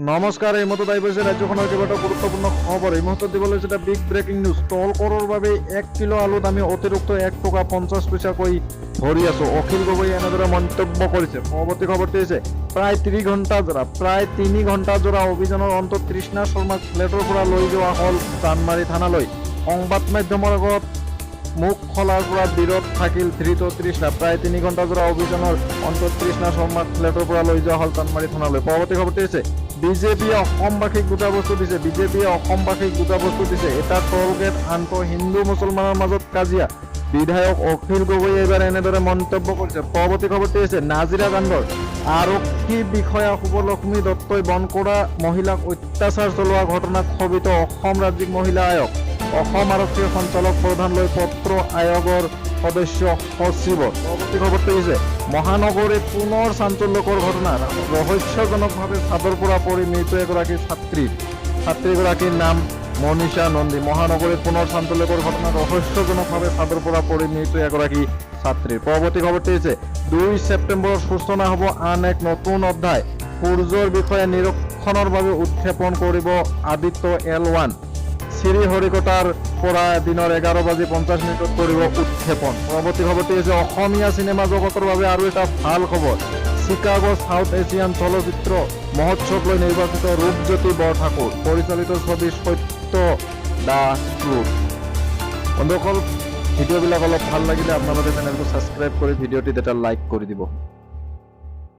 নমস্কাৰ, এই মুহূৰ্তত আহি পাইছে ৰাজ্যখনৰ কেইবাটাও গুৰুত্বপূৰ্ণ খবৰ। এই মুহূৰ্তত দিবলৈ এটা বিগ ব্ৰেকিং নিউজ। তল কৰৰ বাবে 1 কিলো আলুত আমি অতিৰিক্ত 1 টকা 50 পইচাকৈ ভৰি আছো। অখিল গগৈয়ে এনেদৰে মন্তব্য কৰিছে। পৰৱৰ্তী খবৰটি হৈছে প্ৰায় 3 ঘণ্টা জোৰা অভিযানৰ অন্তত তৃষ্ণা শৰ্মাক ফ্লেটৰ পৰা লৈ যোৱা হ'ল চান্দমাৰী থানালৈ। সংবাদ মাধ্যমৰ আগত মুখ খোলাৰ পৰা বিৰত থাকিল ধৃত তৃষ্ণা। প্ৰায় 3 ঘণ্টা জোৰা অভিযানৰ অন্তত তৃষ্ণা শৰ্মাক ফ্লেটৰ পৰা লৈ যোৱা হ'ল চান্দমাৰী থানালৈ। পৰৱৰ্তী খবৰটি হৈছে বিজেপিয়ে অসমবাসীক দুটা বস্তু দিছে। এটা টোল গেট, আনটো হিন্দু মুছলমানৰ মাজত কাজিয়া। বিধায়ক অখিল গগৈয়ে এইবাৰ এনেদৰে মন্তব্য কৰিছে। পৰৱৰ্তী খবৰটি হৈছে নাজিৰা কাণ্ডৰ আৰক্ষী বিষয়া শুভলক্ষ্মী দত্তই বনকৰা মহিলাক অত্যাচাৰ চলোৱা ঘটনাত ক্ষোভিত অসম ৰাজ্যিক মহিলা আয়োগ। অসম আৰক্ষীৰ সঞ্চালক প্ৰধানলৈ পত্ৰ আয়োগৰ সদস্য সচিবৰ। পৰৱৰ্তী খবৰটো হৈছে মহানগৰীত পুনৰ চাঞ্চল্যকৰ ঘটনা। ৰহস্যজনকভাৱে ছাদৰ পৰা পৰি মৃত এগৰাকী ছাত্ৰীগৰাকীৰ নাম মনীষা নন্দী। মহানগৰীত পুনৰ চাঞ্চল্যকৰ ঘটনা। ৰহস্যজনকভাৱে ছাদৰ পৰা পৰি মৃত এগৰাকী ছাত্ৰীৰ। পৰৱৰ্তী খবৰটি হৈছে 2 ছেপ্টেম্বৰত সূচনা হ'ব আন এক নতুন অধ্যায়। সূৰ্যৰ বিষয়ে নিৰীক্ষণৰ বাবে উৎক্ষেপণ কৰিব আদিত্য L1। শ্ৰীহৰিকোটাৰ পৰা দিনৰ 11:50 কৰিব উৎক্ষেপণ। পৰৱৰ্তী খবৰটি হৈছে অসমীয়া চিনেমা জগতৰ বাবে আৰু এটা ভাল খবৰ। চিকাগো সাউথ এছিয়ান চলচ্চিত্ৰ মহোৎসৱলৈ নিৰ্বাচিত ৰূপজ্যোতি বৰঠাকুৰ পৰিচালিত ছবি সত্য দা ট্ৰুথ। বন্ধুসকল, ভিডিঅ'বিলাক অলপ ভাল লাগিলে আপোনালোকে চেনেলটো ছাবস্ক্ৰাইব কৰি ভিডিঅ'টিত এটা লাইক কৰি দিব।